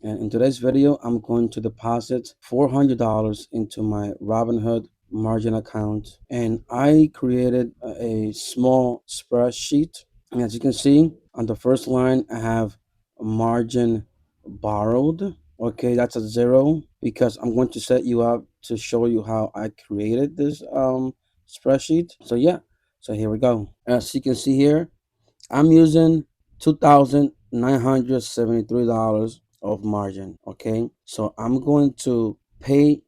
And in today's video, I'm going to deposit $400 into my Robinhood margin account. And I created a small spreadsheet. And as you can see, on the first line, I have a margin borrowed. Okay, that's a zero because I'm going to set you up to show you how I created this spreadsheet. So yeah, so here we go. As you can see here, I'm using $2,973 of margin. Okay, so I'm going to pay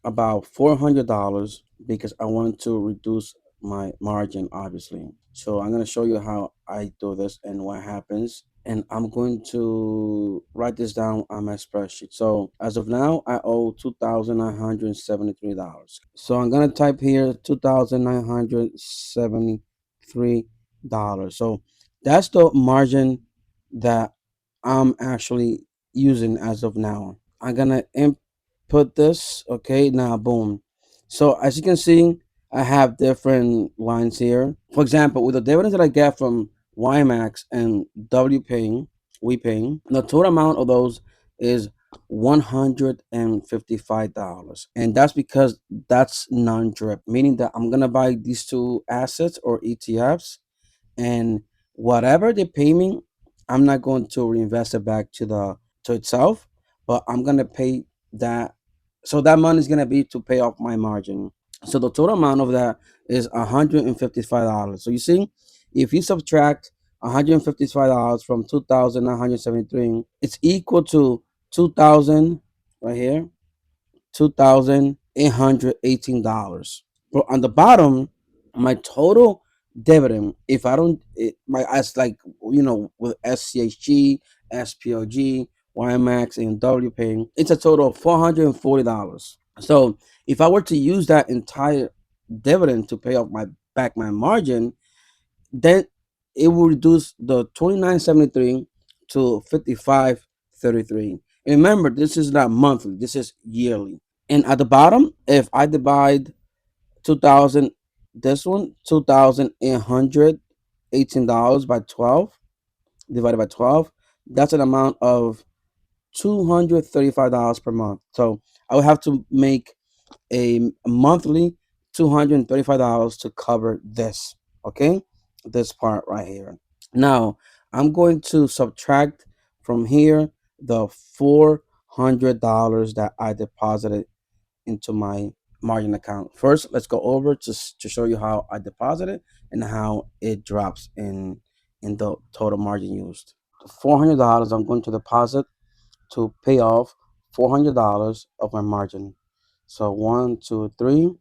about $400 because I want to reduce my margin, obviously. So I'm going to show you how I do this and what happens. And I'm going to write this down on my spreadsheet. So as of now, I owe $2,973. So I'm going to type here $2,973. So that's the margin that I'm actually using as of now. I'm going to input this. Okay, now boom. So as you can see, I have different lines here. For example, with the dividends that I get from YMAX and WPaying, WePaying, the total amount of those is $155. And that's because that's non-drip, meaning that I'm gonna buy these two assets or ETFs, and whatever they pay me, I'm not going to reinvest it back to itself, but I'm gonna pay that. So that money is gonna be to pay off my margin. So the total amount of that is $155. So you see, if you subtract $155 from 2,973, it's equal to 2,000 right here, $2,818. But on the bottom, my total dividend, if I don't, my as like with SCHG, SPLG, YMAX, and WPay, it's a total of $440. So if I were to use that entire dividend to pay off my margin, then it will reduce the 2973 to 5533. And remember, this is not monthly, this is yearly. And at the bottom, if I divide 2000, this one, $2,818 by 12, divided by 12, that's an amount of $235 per month. So I would have to make a monthly $235 to cover this. Okay, this part right here. Now I'm going to subtract from here the $400 that I deposited into my margin account. First, let's go over to show you how I deposit it and how it drops in the total margin used. $400 I'm going to deposit to pay off $400 of my margin. So one, two, three,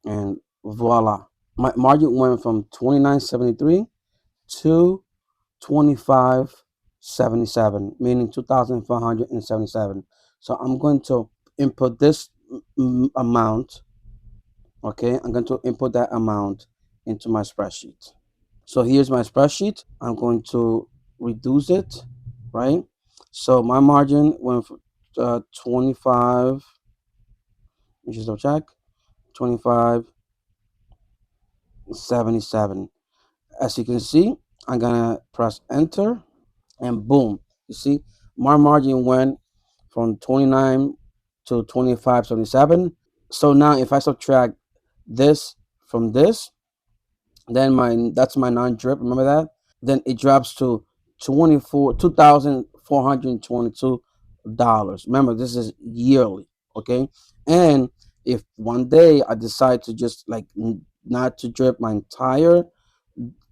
and voila. My margin went from 2973 to 2577, meaning 2,577. So I'm going to input this amount. Okay, I'm going to input that amount into my spreadsheet. So here's my spreadsheet. I'm going to reduce it, right? So my margin went from 25, which is double check, 2577. As you can see, I'm gonna press enter, and boom, you see my margin went from 29 to 2577. So now if I subtract this from this, then that's my non-drip, remember that, then it drops to $2,422. Remember, this is yearly. Okay, and if one day I decide to just like not to drip my entire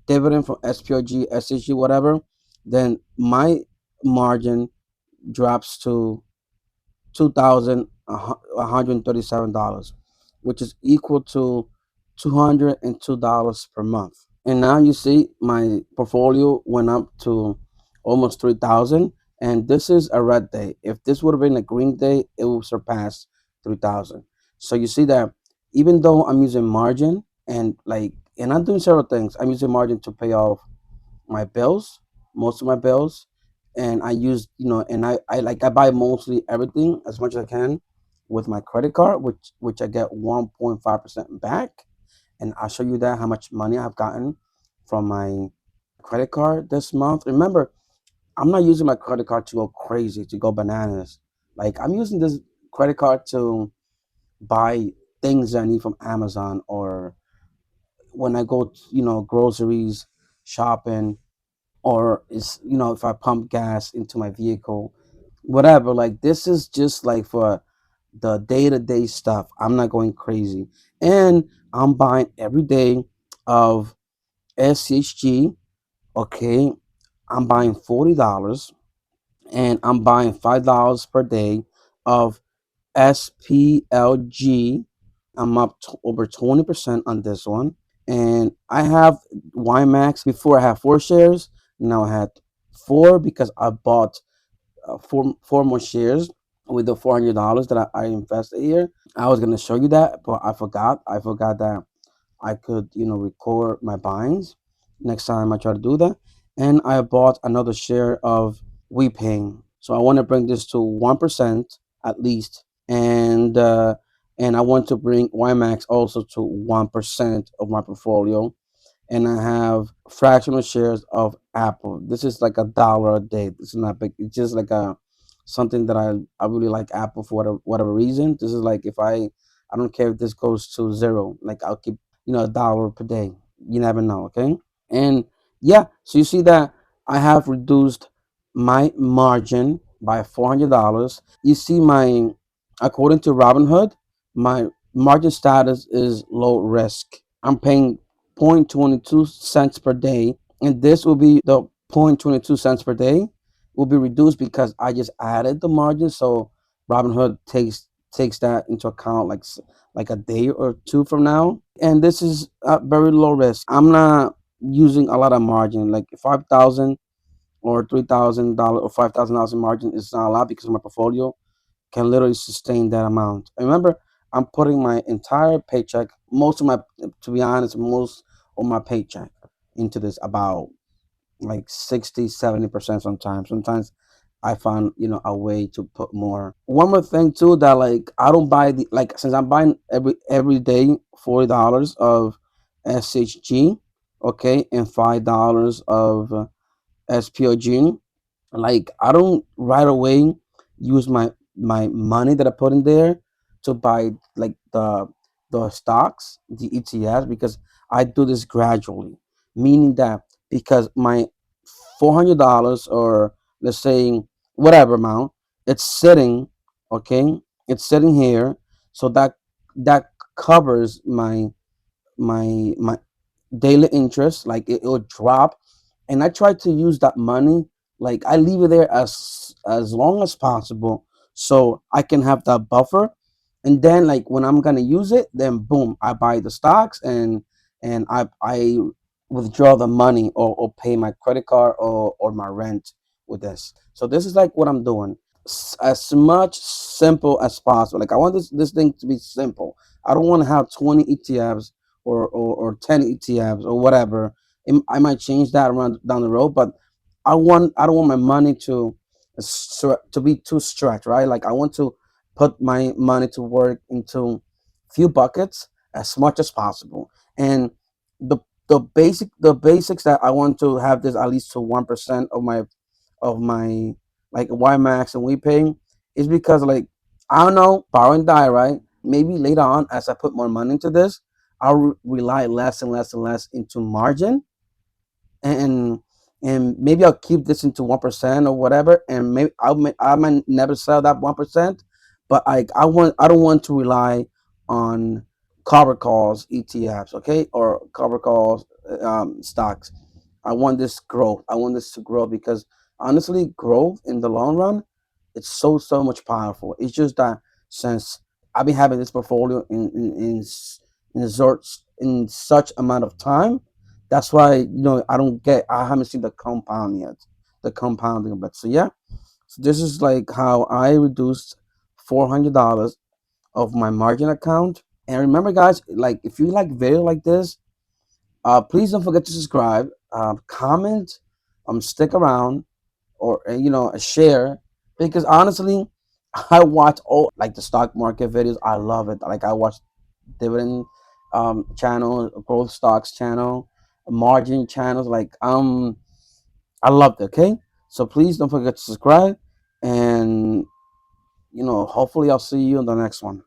dividend from SPLG, SHG, whatever, then my margin drops to $2,137, which is equal to $202 per month. And now you see my portfolio went up to almost 3,000. And this is a red day. If this would have been a green day, it will surpass 3,000. So you see that even though I'm using margin and I'm doing several things, I'm using margin to pay off my bills, most of my bills. And I use, and I buy mostly everything as much as I can with my credit card, which I get 1.5% back. And I'll show you that how much money I've gotten from my credit card this month. Remember, I'm not using my credit card to go crazy, to go bananas. Like I'm using this credit card to buy things I need from Amazon, or when I go, groceries, shopping, or is if I pump gas into my vehicle, whatever. Like this is just like for the day to day stuff. I'm not going crazy, and I'm buying every day of SHG. Okay, I'm buying $40, and I'm buying $5 per day of SPLG. I'm up to over 20% on this one. And I have before I had 4 shares. Now I had four because I bought four more shares with the $400 that I invested here. I was gonna show you that, but I forgot. I forgot that I could, record my buyings next time I try to do that. And I bought another share of WePaying. So I want to bring this to 1% at least. And I want to bring YMAX also to 1% of my portfolio. And I have fractional shares of Apple. This is like $1 a day. This is not big. It's just like a something that I really like Apple for whatever reason. This is like if I don't care if this goes to zero. Like I'll keep $1 per day. You never know, okay? And yeah, so you see that I have reduced my margin by $400. You see my, according to Robinhood, my margin status is low risk. I'm paying 0.22 cents per day, and this will be the 0.22 cents per day will be reduced because I just added the margin. So Robinhood takes that into account like a day or two from now. And this is very low risk. I'm not using a lot of margin, like 5,000 or $3,000 or $5,000 in margin is not a lot because my portfolio can literally sustain that amount. And remember, I'm putting my entire paycheck, to be honest, most of my paycheck into this, about like 60, 70% sometimes. Sometimes I find, a way to put more. One more thing too, that like I don't buy since I'm buying every day $40 of SHG, okay, and $5 of SPOG. Like I don't right away use my money that I put in there to buy like the stocks, the ETFs, because I do this gradually. Meaning that because my $400, or let's say whatever amount, it's sitting, okay, it's sitting here, so that covers my daily interest. Like it will drop, and I try to use that money, like I leave it there as long as possible, so I can have that buffer. And then like when I'm gonna use it, then boom, I buy the stocks, and I withdraw the money, or pay my credit card, or my rent with this. So this is like what I'm doing, as much simple as possible. Like I want this thing to be simple. I don't want to have 20 ETFs, or 10 ETFs or whatever. I might change that around down the road, but I don't want my money to be too stretched, right? Like I want to put my money to work into few buckets as much as possible. And the the basics that I want to have this at least to 1% of my like YMAX and WePay is because, like, I don't know, borrow and die, right? Maybe later on, as I put more money into this, I'll rely less and less and less into margin, and maybe I'll keep this into 1% or whatever, and maybe I might never sell that 1%, but I don't want to rely on cover calls ETFs, okay, or cover calls stocks. I want this growth. I want this to grow because honestly, growth in the long run, it's so much powerful. It's just that since I've been having this portfolio in such amount of time, that's why I haven't seen the compound yet, the compounding of it. So yeah, so this is like how I reduced $400 of my margin account. And remember, guys, like if you like video like this, please don't forget to subscribe, comment, stick around, or share, because honestly, I watch all like the stock market videos. I love it. Like I watch dividend channel, growth stocks channel, margin channels. Like I love it. Okay, So please don't forget to subscribe, and hopefully I'll see you in the next one.